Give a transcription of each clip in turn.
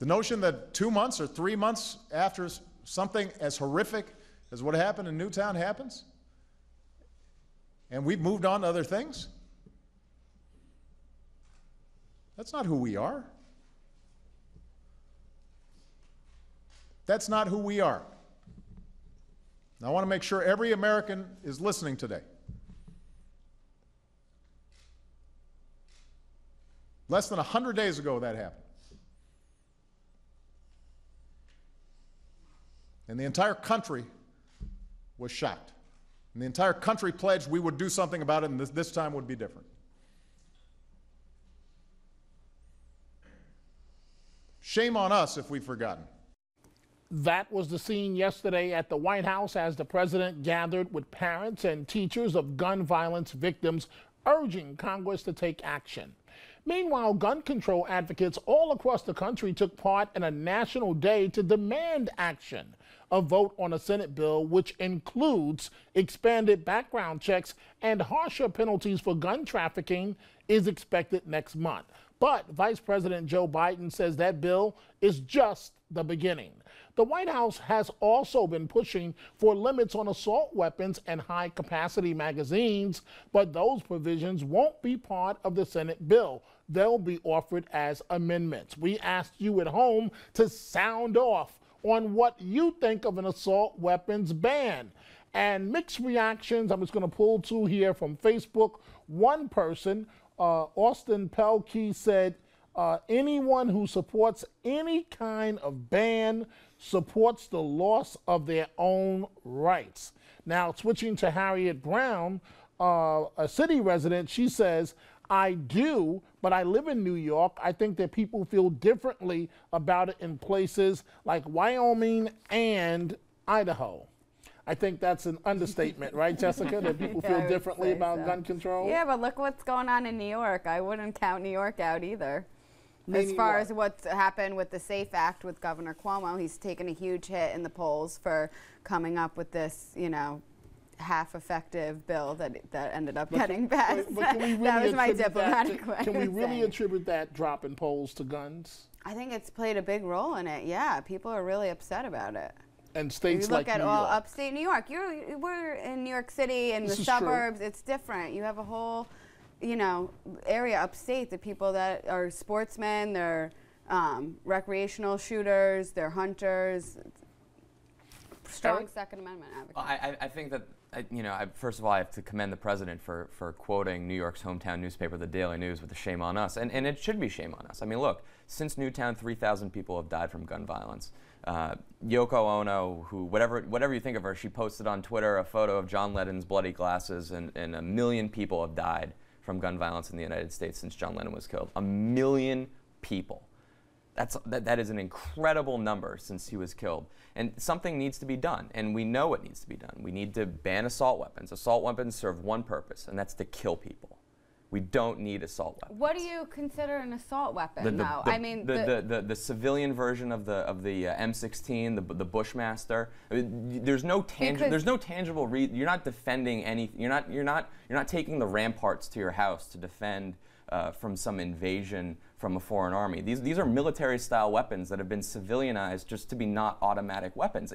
The notion that 2 months or 3 months after something as horrific as what happened in Newtown happens, and we've moved on to other things, that's not who we are. That's not who we are. Now, I want to make sure every American is listening today. Less than 100 days ago that happened. And the entire country was shocked. And the entire country pledged we would do something about it, and this time would be different. Shame on us if we've forgotten. That was the scene yesterday at the White House as the president gathered with parents and teachers of gun violence victims, urging Congress to take action. Meanwhile, gun control advocates all across the country took part in a national day to demand action. A vote on a Senate bill which includes expanded background checks and harsher penalties for gun trafficking is expected next month. But Vice President Joe Biden says that bill is just the beginning. The White House has also been pushing for limits on assault weapons and high-capacity magazines, but those provisions won't be part of the Senate bill. They'll be offered as amendments. We asked you at home to sound off on what you think of an assault weapons ban. And mixed reactions. I'm just going to pull two here from Facebook. One person, Austin Pelkey, said, anyone who supports any kind of ban supports the loss of their own rights. Now, switching to Harriet Brown, a city resident, she says, I do, but I live in New York. I think that people feel differently about it in places like Wyoming and Idaho. I think that's an understatement, right, Jessica, that people feel differently about gun control? Yeah, but look what's going on in New York. I wouldn't count New York out either. As far as what's happened with the SAFE Act with Governor Cuomo, he's taken a huge hit in the polls for coming up with this, you know, half-effective bill that ended up getting passed. But really that was my diplomatic way. Can we really attribute that drop in polls to guns? I think it's played a big role in it, yeah. People are really upset about it. And states like New York. You look at all upstate New York. We're in New York City and the suburbs. True. It's different. You have a whole, you know, area upstate. The people that are sportsmen, they're recreational shooters, they're hunters. Strong Second Amendment advocate. I think that, you know, first of all, I have to commend the president for quoting New York's hometown newspaper, the Daily News, with the shame on us. And it should be shame on us. I mean, look, since Newtown, 3,000 people have died from gun violence. Yoko Ono, who, whatever you think of her, she posted on Twitter a photo of John Lennon's bloody glasses, and 1 million people have died from gun violence in the United States since John Lennon was killed. 1 million people. That is an incredible number since he was killed. And something needs to be done, and we know it needs to be done. We need to ban assault weapons. Assault weapons serve one purpose, and that's to kill people. We don't need assault weapons. What do you consider an assault weapon, though? I mean, the civilian version of the M16, the Bushmaster. I mean, there's no tangible reason. You're not defending any. You're not taking the ramparts to your house to defend from some invasion from a foreign army. These are military-style weapons that have been civilianized just to be not automatic weapons.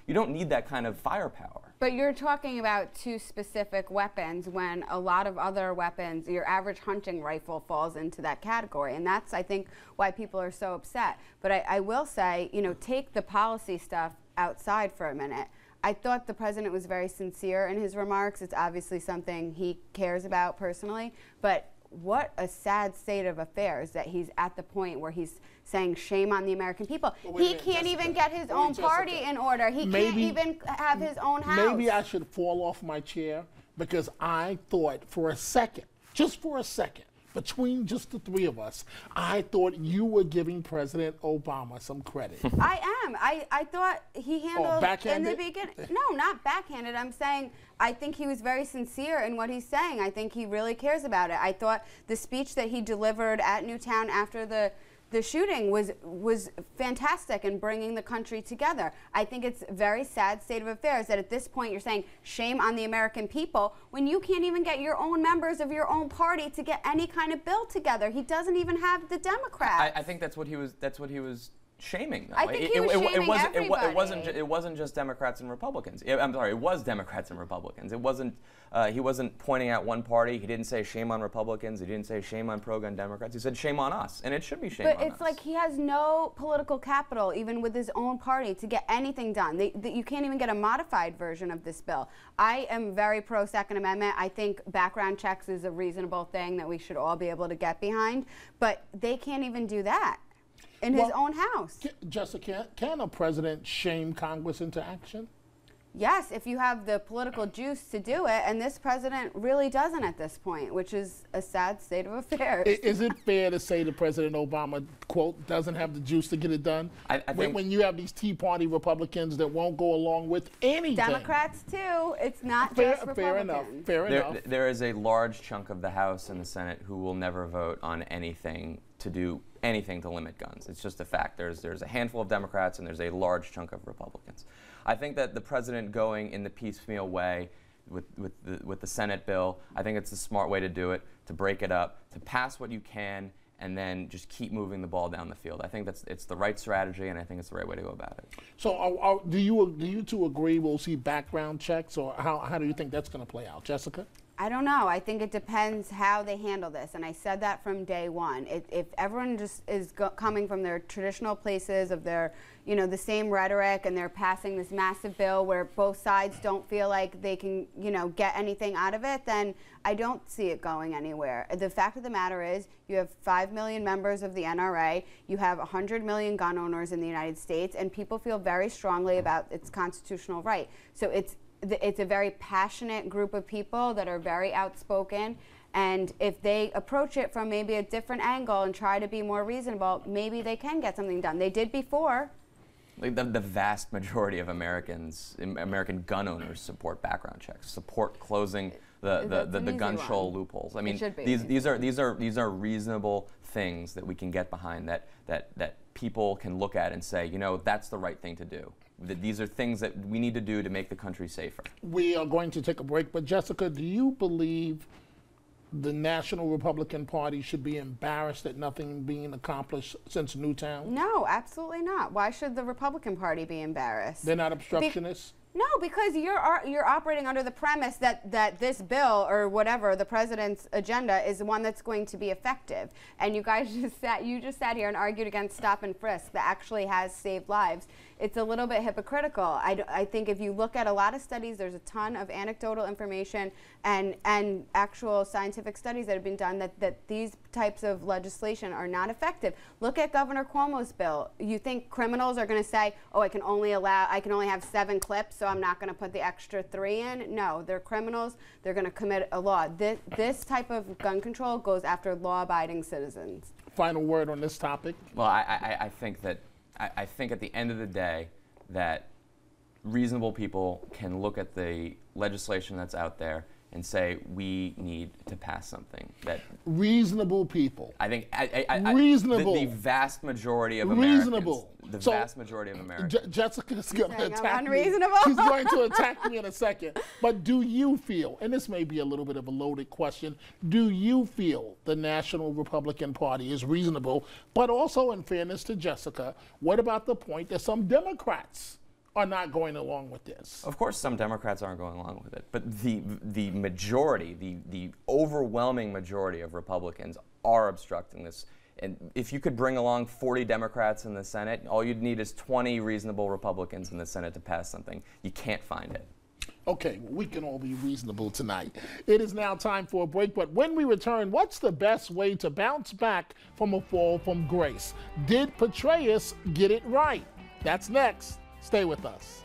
You don't need that kind of firepower. But you're talking about two specific weapons when a lot of other weapons, your average hunting rifle falls into that category, and that's, I think, why people are so upset. But I will say, you know, take the policy stuff outside for a minute. I thought the president was very sincere in his remarks. It's obviously something he cares about personally, but what a sad state of affairs that he's at the point where he's saying shame on the American people. He can't even get his own party in order. He can't even have his own house. Maybe I should fall off my chair because I thought for a second, just for a second, between just the three of us, I thought you were giving President Obama some credit. I am. I thought he handled in the beginning. No, not backhanded. I'm saying I think he was very sincere in what he's saying. I think he really cares about it. I thought the speech that he delivered at Newtown after the shooting was fantastic in bringing the country together. I think it's a very sad state of affairs that at this point you're saying shame on the American people when you can't even get your own members of your own party to get any kind of bill together. He doesn't even have the Democrats. I think that's what he was shaming, though. I think he was shaming It wasn't just Democrats and Republicans. I'm sorry, it was Democrats and Republicans. It wasn't. He wasn't pointing out one party. He didn't say shame on Republicans. He didn't say shame on pro-gun Democrats. He said shame on us, and it should be shame on us. But it's like he has no political capital, even with his own party, to get anything done. You can't even get a modified version of this bill. I am very pro Second Amendment. I think background checks is a reasonable thing that we should all be able to get behind. But they can't even do that in his own house. Jessica, can a president shame Congress into action? Yes, if you have the political juice to do it, and this president really doesn't at this point, which is a sad state of affairs. Is it fair to say that President Obama, quote, doesn't have the juice to get it done? I think when you have these Tea Party Republicans that won't go along with anything. Democrats too. It's not just Republicans. Fair enough. Fair enough. There is a large chunk of the House and the Senate who will never vote on anything to do anything to limit guns. It's just a fact. There's a handful of Democrats and there's a large chunk of Republicans. I think that the president going in the piecemeal way with the Senate bill, I think it's the smart way to do it, to break it up, to pass what you can, and then just keep moving the ball down the field. I think it's the right strategy, and I think it's the right way to go about it. So do you two agree we'll see background checks, or how do you think that's going to play out? Jessica? I don't know. I think it depends how they handle this, and I said that from day one. If everyone just is coming from their traditional places of their, the same rhetoric, and they're passing this massive bill where both sides don't feel like they can, get anything out of it, then I don't see it going anywhere. The fact of the matter is, you have 5 million members of the NRA, you have 100 million gun owners in the United States, and people feel very strongly about its constitutional right. So it's a very passionate group of people that are very outspoken, and if they approach it from maybe a different angle and try to be more reasonable, maybe they can get something done. They did before. Like the vast majority of American gun owners support background checks, support closing the gun control loopholes. I mean, these are reasonable things that we can get behind, that people can look at and say, that's the right thing to do. These are things that we need to do to make the country safer. We are going to take a break, but Jessica, do you believe the National Republican Party should be embarrassed at nothing being accomplished since Newtown? No, absolutely not. Why should the Republican Party be embarrassed? They're not obstructionists? No, because you're operating under the premise that this bill or whatever, the president's agenda, is the one that's going to be effective. And you guys just sat here and argued against stop and frisk that actually has saved lives. It's a little bit hypocritical. I think if you look at a lot of studies, there's a ton of anecdotal information and actual scientific studies that have been done that these types of legislation are not effective. Look at Governor Cuomo's bill. You think criminals are going to say, oh, I can only have 7 clips, so I'm not going to put the extra 3 in? No, they're criminals. They're going to commit a law. This type of gun control goes after law-abiding citizens. Final word on this topic? Well, I think at the end of the day that reasonable people can look at the legislation that's out there and say we need to pass something that reasonable people. I think reasonable. The vast majority of reasonable. Americans. The vast majority of Americans. Jessica's going to attack me. Unreasonable? She's going to attack me in a second. But do you feel, and this may be a little bit of a loaded question, do you feel the National Republican Party is reasonable? But also, in fairness to Jessica, what about the point that some Democrats are not going along with this? Of course, some Democrats aren't going along with it, but the majority, the overwhelming majority of Republicans are obstructing this. And if you could bring along 40 Democrats in the Senate, all you'd need is 20 reasonable Republicans in the Senate to pass something. You can't find it. Okay, well, we can all be reasonable tonight. It is now time for a break, but when we return, what's the best way to bounce back from a fall from grace? Did Petraeus get it right? That's next. Stay with us.